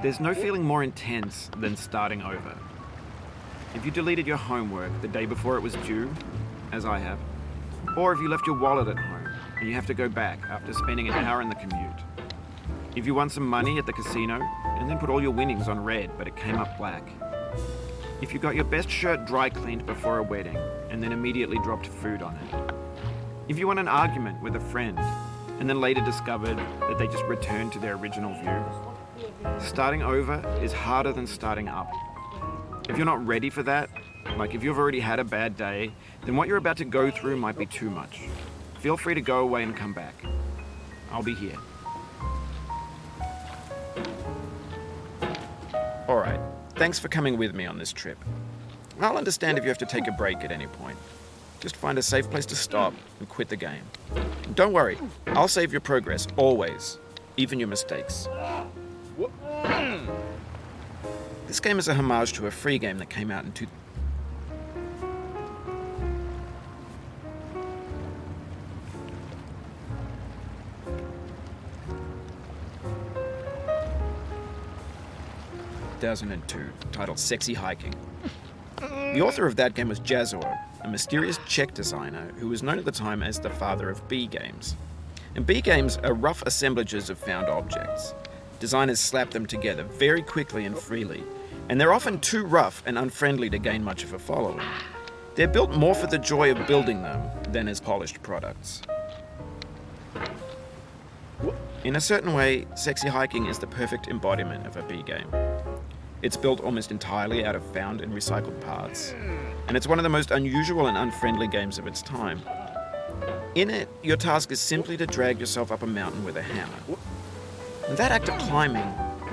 There's no feeling more intense than starting over. If you deleted your homework the day before it was due, as I have, or if you left your wallet at home and you have to go back after spending an hour in the commute. If you won some money at the casino and then put all your winnings on red but it came up black. If you got your best shirt dry cleaned before a wedding and then immediately dropped food on it. If you won an argument with a friend and then later discovered that they just returned to their original view. Starting over is harder than starting up. If you're not ready for that, like if you've already had a bad day, then what you're about to go through might be too much. Feel free to go away and come back. I'll be here. Alright, thanks for coming with me on this trip. I'll understand if you have to take a break at any point. Just find a safe place to stop and quit the game. Don't worry, I'll save your progress, always, even your mistakes. This game is a homage to a free game that came out in 2002, titled Sexy Hiking. The author of that game was Jazuo, a mysterious Czech designer who was known at the time as the father of B games. And B games are rough assemblages of found objects. Designers slap them together very quickly and freely, and they're often too rough and unfriendly to gain much of a following. They're built more for the joy of building them than as polished products. In a certain way, Sexy Hiking is the perfect embodiment of a B game. It's built almost entirely out of found and recycled parts, and it's one of the most unusual and unfriendly games of its time. In it, your task is simply to drag yourself up a mountain with a hammer. And that act of climbing,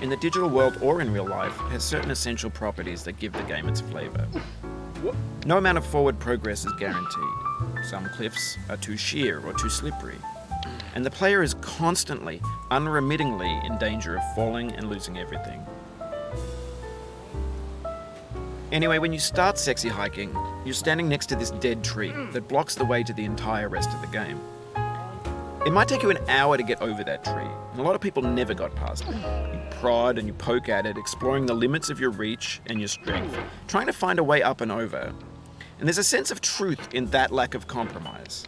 in the digital world or in real life, has certain essential properties that give the game its flavor. No amount of forward progress is guaranteed. Some cliffs are too sheer or too slippery, and the player is constantly, unremittingly in danger of falling and losing everything. Anyway, when you start Sexy Hiking, you're standing next to this dead tree that blocks the way to the entire rest of the game. It might take you an hour to get over that tree, and a lot of people never got past it. You prod and you poke at it, exploring the limits of your reach and your strength, trying to find a way up and over. And there's a sense of truth in that lack of compromise.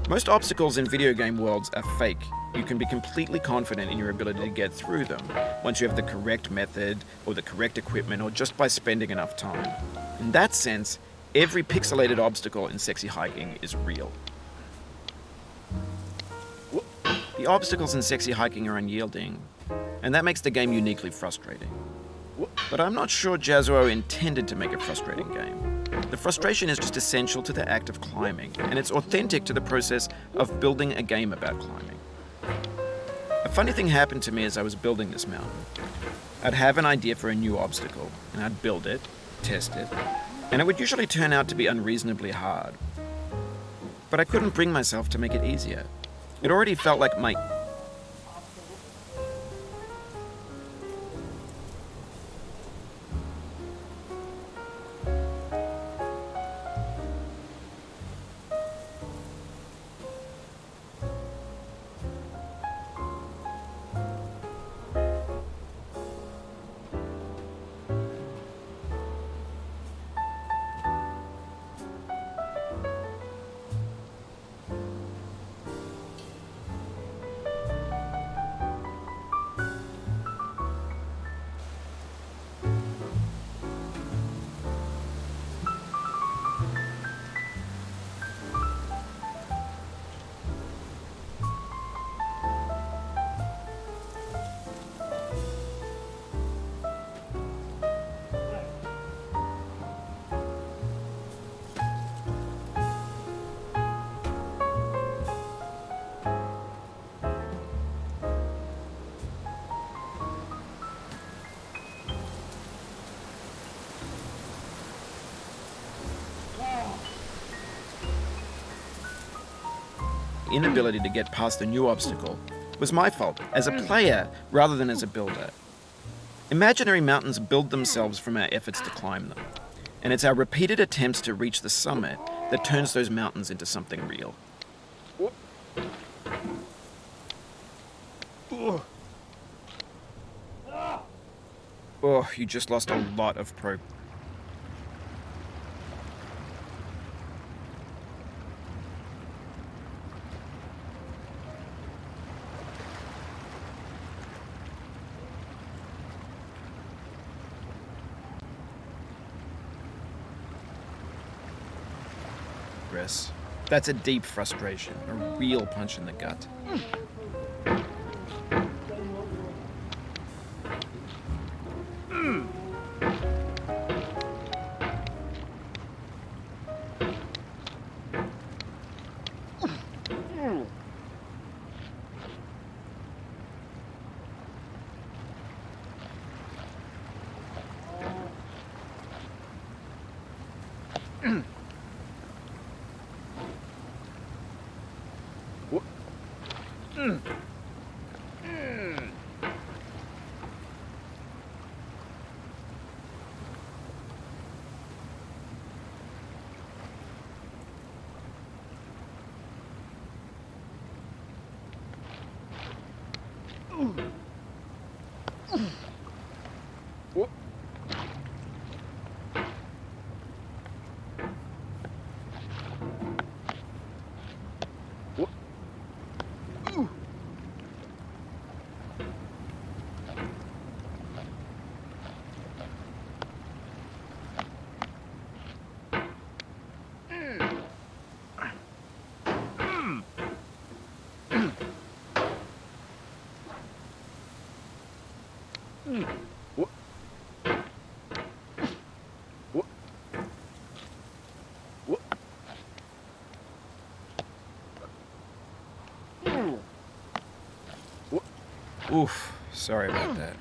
Most obstacles in video game worlds are fake. You can be completely confident in your ability to get through them once you have the correct method or the correct equipment or just by spending enough time. In that sense, every pixelated obstacle in Sexy Hiking is real. The obstacles in Sexy Hiking are unyielding, and that makes the game uniquely frustrating. But I'm not sure Jazuo intended to make a frustrating game. The frustration is just essential to the act of climbing, and it's authentic to the process of building a game about climbing. A funny thing happened to me as I was building this mountain. I'd have an idea for a new obstacle, and I'd build it, test it, and it would usually turn out to be unreasonably hard. But I couldn't bring myself to make it easier. It already felt like my inability to get past the new obstacle was my fault as a player rather than as a builder. Imaginary mountains build themselves from our efforts to climb them, and it's our repeated attempts to reach the summit that turns those mountains into something real. Oh, you just lost a lot of progress. That's a deep frustration, a real punch in the gut. Oof, sorry about that.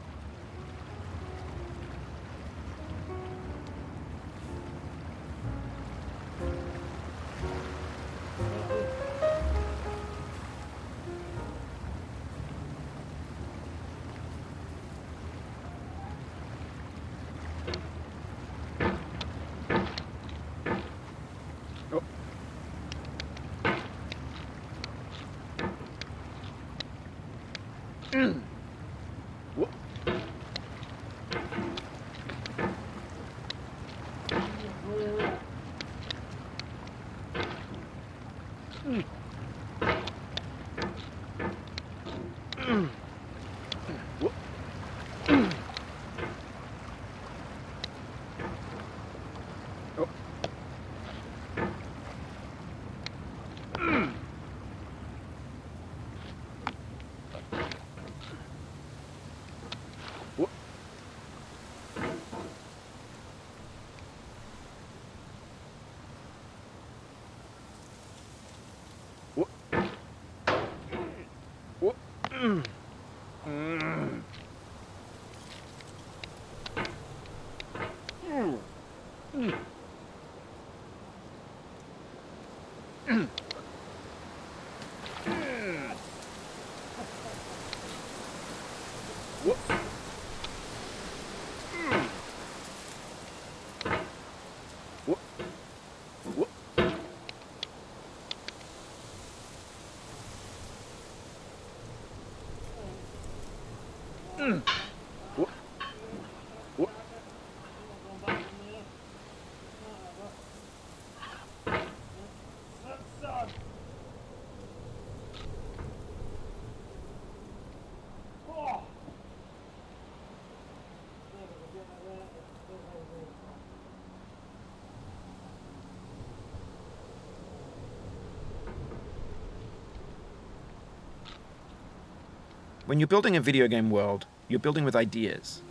When you're building a video game world, you're building with ideas.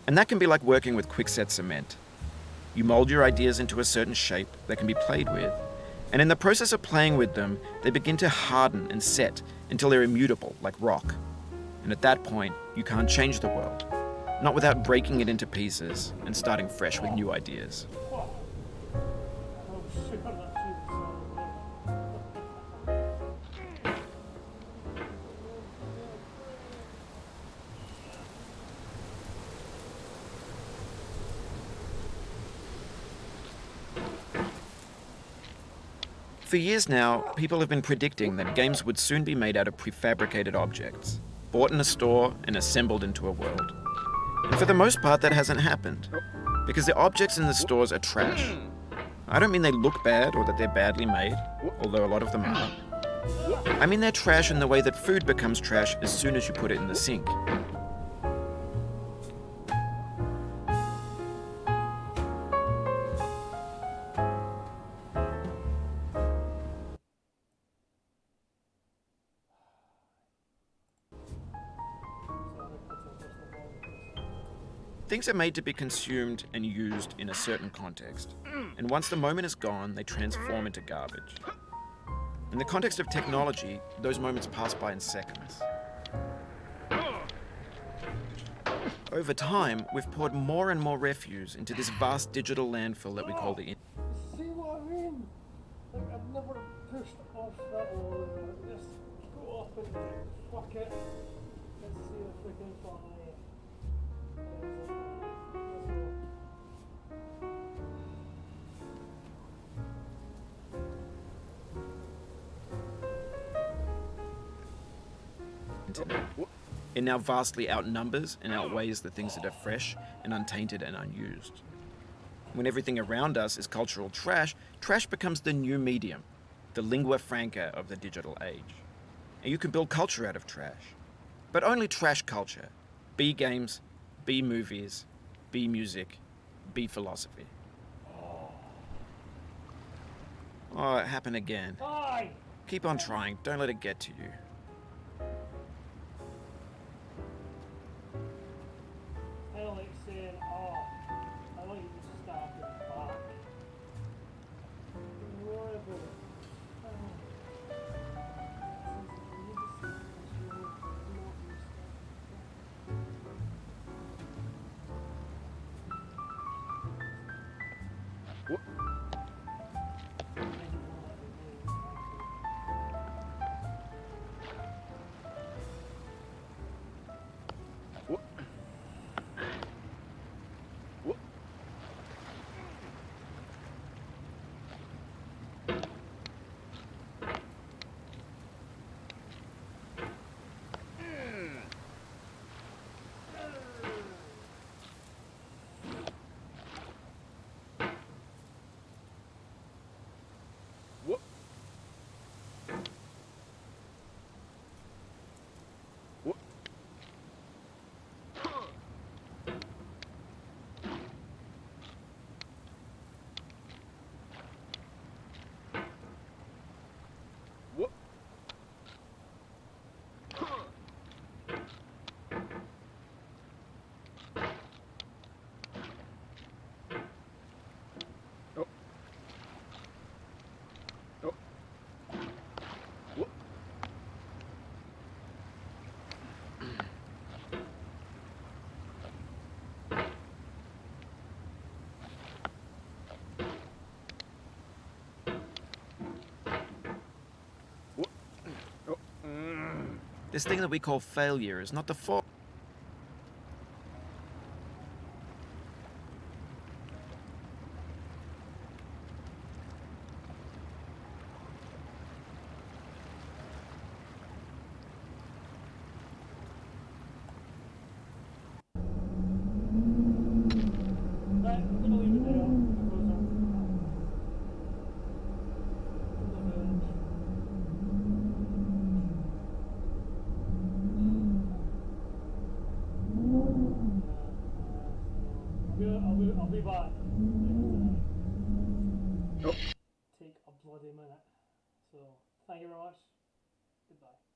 And that can be like working with quickset cement. You mold your ideas into a certain shape that can be played with, and in the process of playing with them, they begin to harden and set until they're immutable, like rock. And at that point, you can't change the world, not without breaking it into pieces and starting fresh with new ideas. For years now, people have been predicting that games would soon be made out of prefabricated objects, bought in a store and assembled into a world. And for the most part, that hasn't happened, because the objects in the stores are trash. I don't mean they look bad or that they're badly made, although a lot of them are. I mean they're trash in the way that food becomes trash as soon as you put it in the sink. Things are made to be consumed and used in a certain context, and once the moment is gone, they transform into garbage. In the context of technology, those moments pass by in seconds. Over time, we've poured more and more refuse into this vast digital landfill that we call the internet. See what I mean? Like, I've never pushed off that wall. Just go up and fuck it. Let's see if we can find internet. It now vastly outnumbers and outweighs the things that are fresh and untainted and unused. When everything around us is cultural trash, trash becomes the new medium, the lingua franca of the digital age. And you can build culture out of trash. But only trash culture. B games, B movies, B music, B philosophy. Oh, it happened again. Aye! Keep on trying, don't let it get to you. I don't like saying, oh, I like you to stab in the back. Don't worry about it. This thing that we call failure is not the fault. Right, I'm gonna leave it there because I'll be back. Take a bloody minute. So, thank you very much. Goodbye.